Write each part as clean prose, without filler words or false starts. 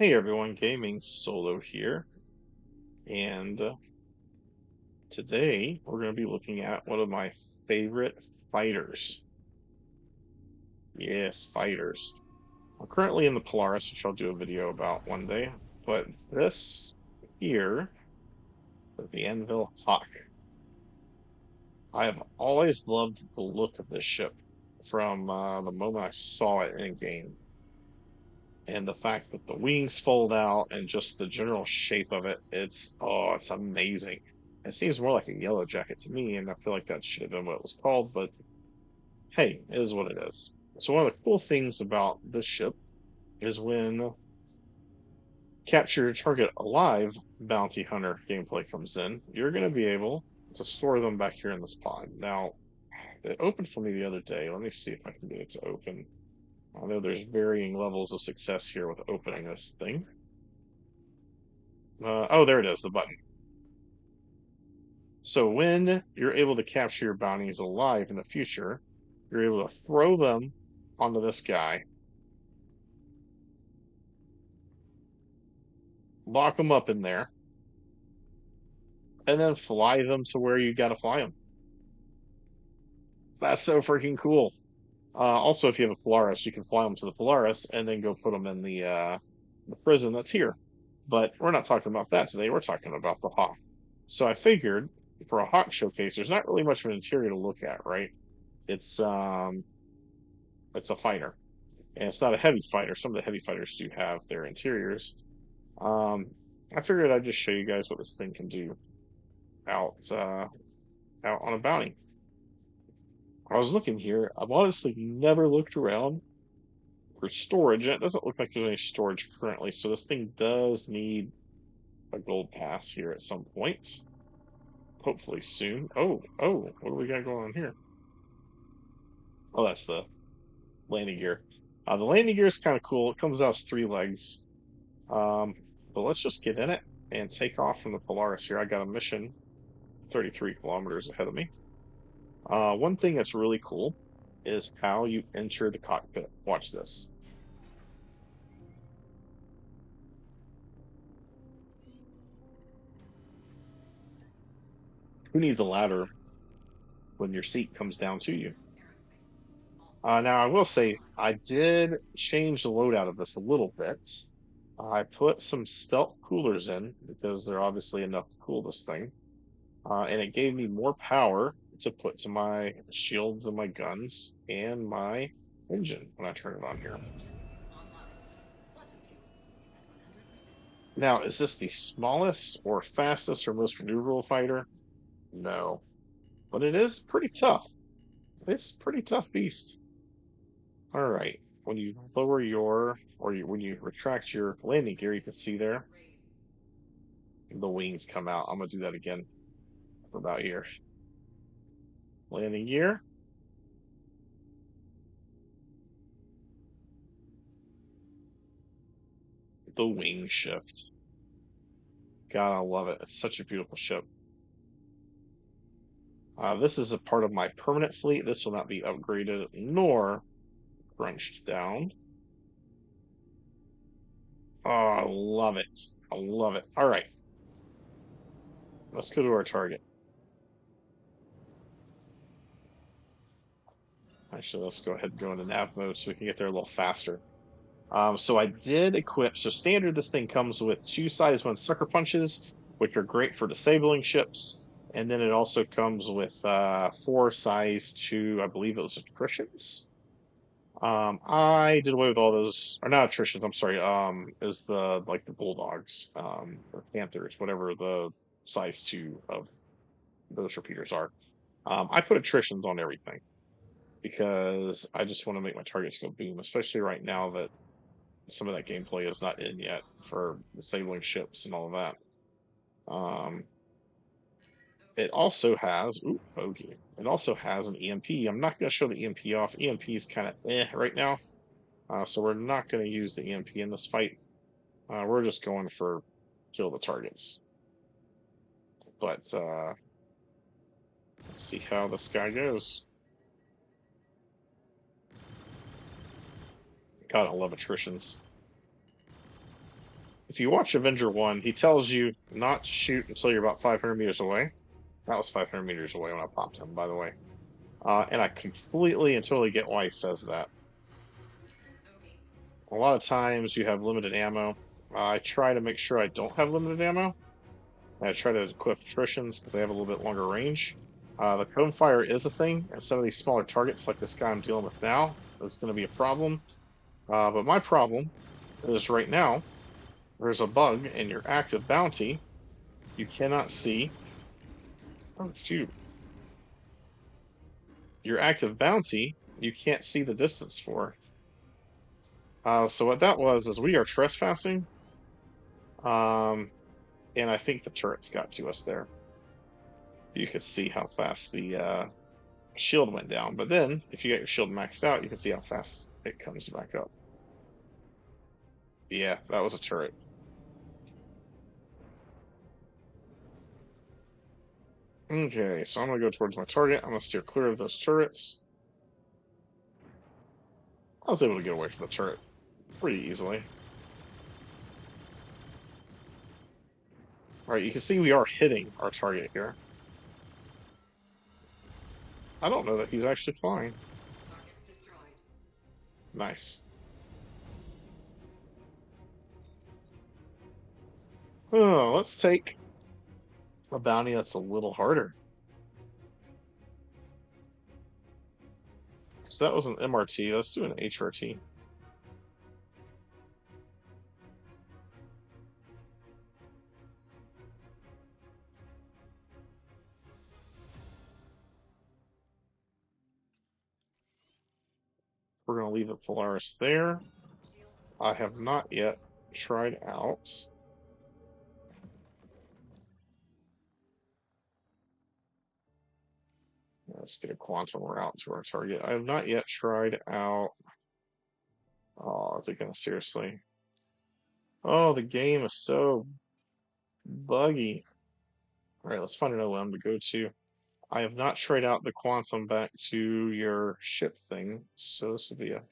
Hey everyone, Gaming Solo here, and today we're going to be looking at one of my favorite fighters. Yes, fighters. I'm currently in the Polaris, which I'll do a video about one day, but this here is the Anvil Hawk. I have always loved the look of this ship from the moment I saw it in game, and the fact that the wings fold out and just the general shape of it, it's amazing. It seems more like a yellow jacket to me, and I feel like that should have been what it was called, but hey, it is what it is. So one of the cool things about this ship is when capture your target alive bounty hunter gameplay comes in, you're going to be able to store them back here in this pod. Now, it opened for me the other day. Let me see if I can get it to open. I know there's varying levels of success here with opening this thing. Oh, there it is, the button. So when you're able to capture your bounties alive in the future, you're able to throw them onto this guy, lock them up in there, and then fly them to where you got to fly them. That's so freaking cool. Also, if you have a Polaris, you can fly them to the Polaris and then go put them in the prison that's here. But we're not talking about that today. We're talking about the Hawk. So I figured for a Hawk showcase, there's not really much of an interior to look at, right? It's um, it's a fighter, and it's not a heavy fighter. Some of the heavy fighters do have their interiors. Um, I figured I'd just show you guys what this thing can do out out on a bounty. I was looking here. I've honestly never looked around for storage, and it doesn't look like there's any storage currently. So this thing does need a gold pass here at some point. Hopefully soon. Oh, what do we got going on here? Oh, that's the landing gear. The landing gear is kind of cool. It comes out as three legs. Um, but let's just get in it and take off from the Polaris here. I got a mission 33 kilometers ahead of me. One thing that's really cool is how you enter the cockpit. Watch this. Who needs a ladder when your seat comes down to you? Now, I will say, I did change the loadout of this a little bit. I put some stealth coolers in because they're obviously enough to cool this thing. And it gave me more power to put to my shields and my guns and my engine when I turn it on here. Now, is this the smallest or fastest or most maneuverable fighter? No. But it is pretty tough. It's a pretty tough beast. All right. When you lower when you retract your landing gear, you can see there the wings come out. I'm gonna do that again for about here. Landing gear. The wing shift. God, I love it. It's such a beautiful ship. This is a part of my permanent fleet. This will not be upgraded nor crunched down. Oh, I love it. I love it. All right. Let's go to our target. Actually, let's go ahead and go into nav mode so we can get there a little faster. So I did equip. So standard, this thing comes with 2 size 1 sucker punches, which are great for disabling ships. And then it also comes with 4 size 2, I believe it was attritions. I did away with all those, or not attritions. I'm sorry. Is the like the bulldogs, or panthers, whatever the size 2 of those repeaters are. I put attritions on everything because I just want to make my targets go boom, especially right now that some of that gameplay is not in yet for disabling ships and all of that. It also has, ooh, bogey. It also has an EMP. I'm not going to show the EMP off. EMP is kind of right now. So we're not going to use the EMP in this fight. We're just going for kill the targets. But let's see how this guy goes. God, I love attritions. if you watch Avenger 1, he tells you not to shoot until you're about 500 meters away. That was 500 meters away when I popped him, by the way. And I completely and totally get why he says that. A lot of times you have limited ammo. I try to make sure I don't have limited ammo. I try to equip attritions because they have a little bit longer range. The cone fire is a thing, and some of these smaller targets, like this guy I'm dealing with now, is going to be a problem. But my problem is right now, there's a bug in your active bounty. You cannot see. Oh, shoot. Your active bounty, you can't see the distance for. So what that was is we are trespassing. Um, and I think the turrets got to us there. You could see how fast the shield went down. But then, if you get your shield maxed out, you can see how fast it comes back up. Yeah, that was a turret. Okay, so I'm going to go towards my target. I'm going to steer clear of those turrets. I was able to get away from the turret pretty easily. All right, you can see we are hitting our target here. I don't know that he's actually flying. Nice. Oh, let's take a bounty that's a little harder. So that was an MRT. Let's do an HRT. We're going to leave the Polaris there. I have not yet tried out. Let's get a quantum route to our target. I have not yet tried out. Oh, is it going to seriously? Oh, the game is so buggy. All right, let's find another one to go to. I have not tried out the quantum back to your ship thing, so this will be a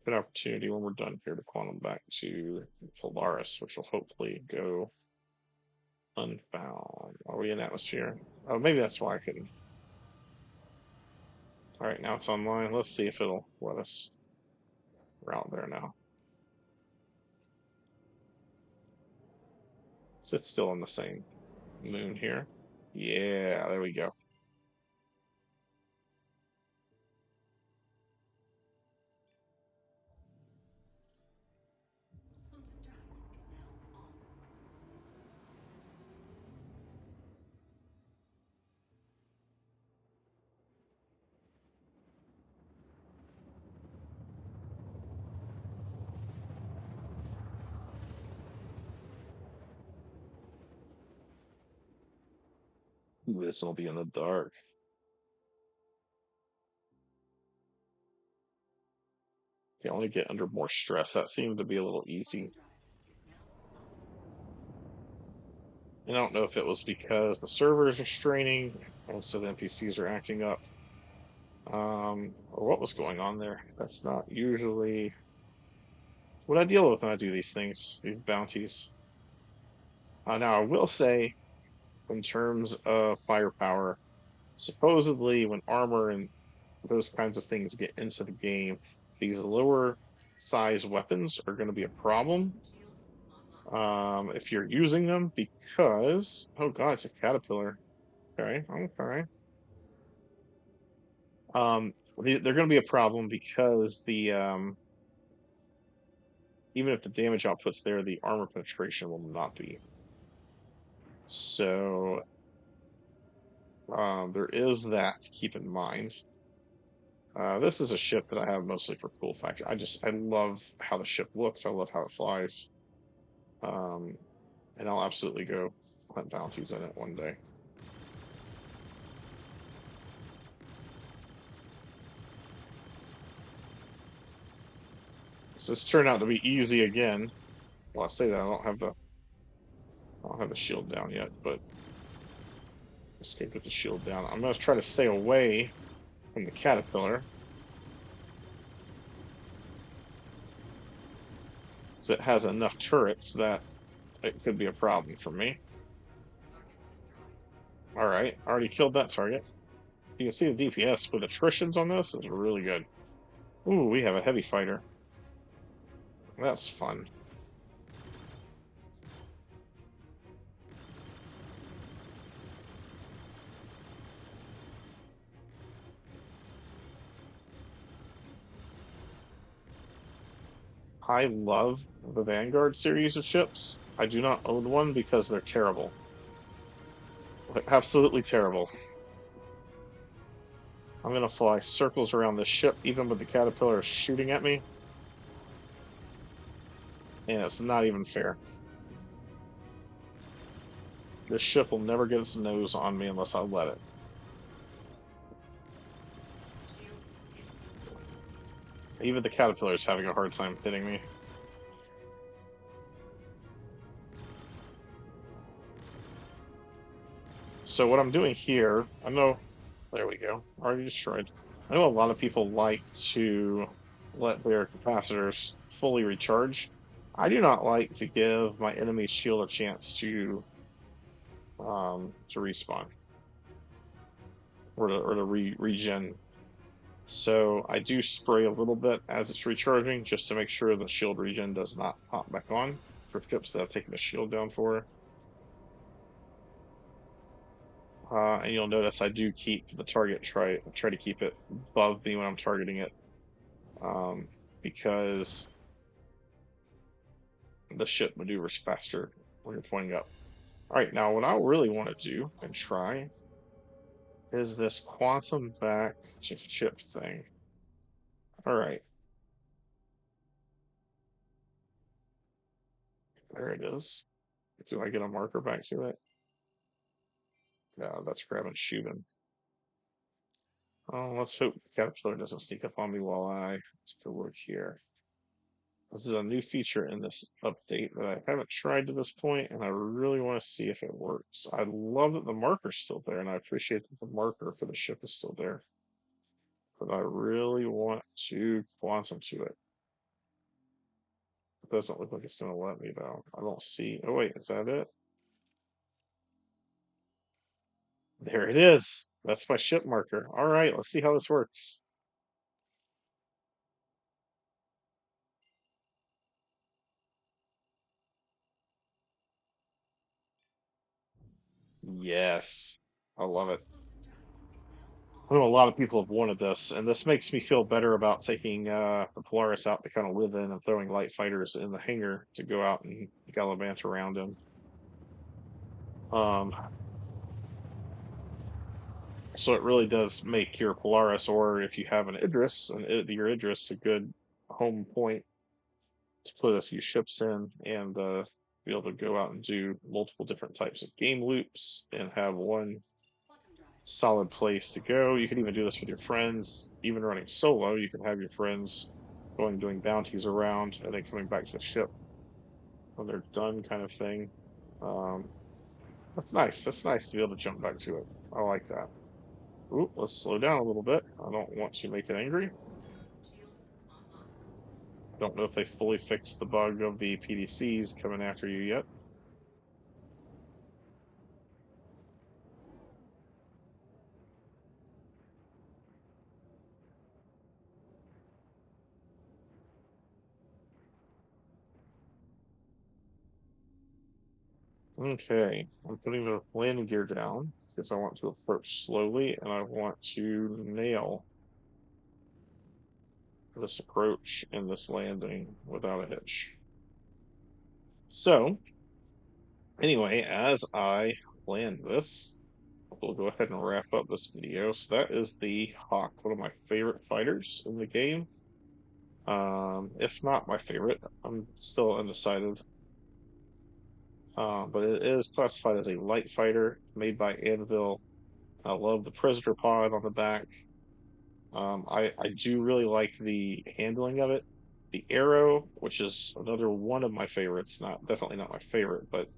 good opportunity when we're done here to quantum back to Polaris, which will hopefully go unfound. Are we in atmosphere? Oh, maybe that's why I couldn't. All right, now it's online. Let's see if it'll let us. We're out there now. So it's still on the same moon here. Yeah, there we go. Ooh, this will be in the dark. You only get under more stress. That seemed to be a little easy. And I don't know if it was because the servers are straining, and so the NPCs are acting up, or what was going on there. That's not usually what I deal with when I do these things, these bounties. Now, I will say, in terms of firepower, supposedly when armor and those kinds of things get into the game, these lower size weapons are going to be a problem if you're using them because, oh god, it's a caterpillar. Okay, okay. They're going to be a problem because the even if the damage output's there, the armor penetration will not be. So there is that to keep in mind. This is a ship that I have mostly for cool factor. I love how the ship looks. I love how it flies. Um, and I'll absolutely go hunt bounties in it one day. So this turned out to be easy again. Well, I say that I don't have the shield down yet, but escape with the shield down. I'm gonna try to stay away from the caterpillar. So it has enough turrets that it could be a problem for me. All right, already killed that target. You can see the DPS with attritions on this is really good. Ooh, we have a heavy fighter. That's fun. I love the Vanguard series of ships. I do not own one because they're terrible. Like, absolutely terrible. I'm gonna fly circles around this ship even with the caterpillars shooting at me, and it's not even fair. This ship will never get its nose on me unless I let it. Even the caterpillar's having a hard time hitting me. So what I'm doing here, I know, there we go, already destroyed. I know a lot of people like to let their capacitors fully recharge. I do not like to give my enemy's shield a chance to respawn or to regen. So I do spray a little bit as it's recharging just to make sure the shield regen does not pop back on for ships that have taken the shield down for. And you'll notice I do keep the target try to keep it above me when I'm targeting it, um, because the ship maneuvers faster when you're pointing up. All right, now what I really want to do and try is this quantum back to chip thing. All right, there it is. Do I get a marker back to it? No, that's grab and shooting. Oh, let's hope Caterpillar doesn't sneak up on me while I take a look here. This is a new feature in this update that I haven't tried to this point, and I really want to see if it works. I love that the marker's still there, and I appreciate that the marker for the ship is still there. But I really want to quantum to it. It doesn't look like it's going to let me, though. I don't see. Oh, wait, is that it? There it is. That's my ship marker. All right, let's see how this works. Yes, I love it. I know a lot of people have wanted this, and this makes me feel better about taking the Polaris out to kind of live in and throwing light fighters in the hangar to go out and gallivant around him. Um, so it really does make your Polaris, or if you have an Idris, your Idris, a good home point to put a few ships in and be able to go out and do multiple different types of game loops and have one solid place to go. You can even do this with your friends, even running solo. You can have your friends going doing bounties around and then coming back to the ship when they're done, kind of thing. Um, that's nice. That's nice to be able to jump back to it. I like that. Ooh, let's slow down a little bit. I don't want to make it angry. Don't know if they fully fixed the bug of the PDCs coming after you yet. Okay, I'm putting the landing gear down because I want to approach slowly and I want to nail this approach and this landing without a hitch. So, anyway, as I land this, we'll go ahead and wrap up this video. So that is the Hawk, one of my favorite fighters in the game. If not my favorite, I'm still undecided. But it is classified as a light fighter made by Anvil. I love the prisoner pod on the back. I do really like the handling of it. The arrow, which is another one of my favorites, not definitely not my favorite, but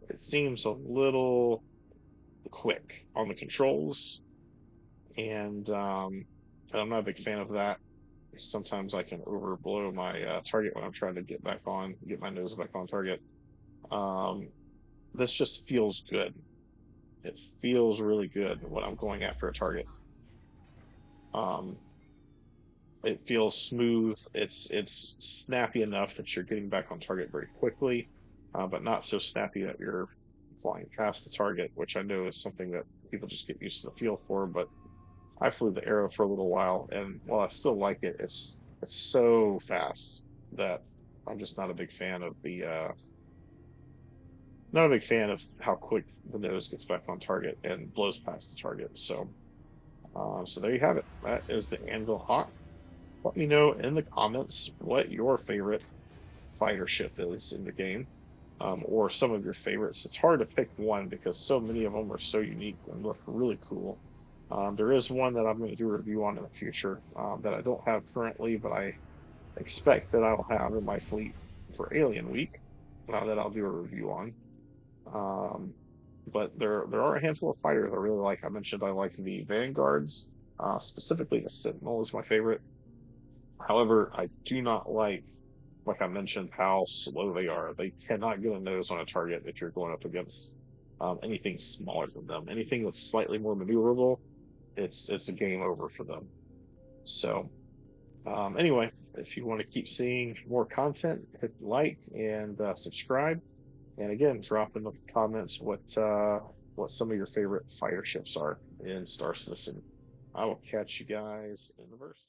it seems a little quick on the controls, and I'm not a big fan of that. Sometimes I can overblow my target when I'm trying to get my nose back on target. Um, this just feels good. It feels really good when I'm going after a target. Um, it feels smooth. It's snappy enough that you're getting back on target very quickly, but not so snappy that you're flying past the target, which I know is something that people just get used to the feel for. But I flew the arrow for a little while, and while I still like it, it's so fast that I'm just not a big fan of the not a big fan of how quick the nose gets back on target and blows past the target. So there you have it. That is the Anvil Hawk. Let me know in the comments what your favorite fighter ship is in the game, or some of your favorites. It's hard to pick one because so many of them are so unique and look really cool. There is one that I'm going to do a review on in the future that I don't have currently, but I expect that I'll have in my fleet for Alien Week that I'll do a review on. Um, but there are a handful of fighters I really like. I mentioned I like the Vanguards, specifically the Sentinel is my favorite. However, I do not like I mentioned, how slow they are. They cannot get a nose on a target if you're going up against anything smaller than them. Anything that's slightly more maneuverable, it's a game over for them. So anyway, if you want to keep seeing more content, hit like and subscribe. And again, drop in the comments what some of your favorite fighter ships are in Star Citizen. I will catch you guys in the verse.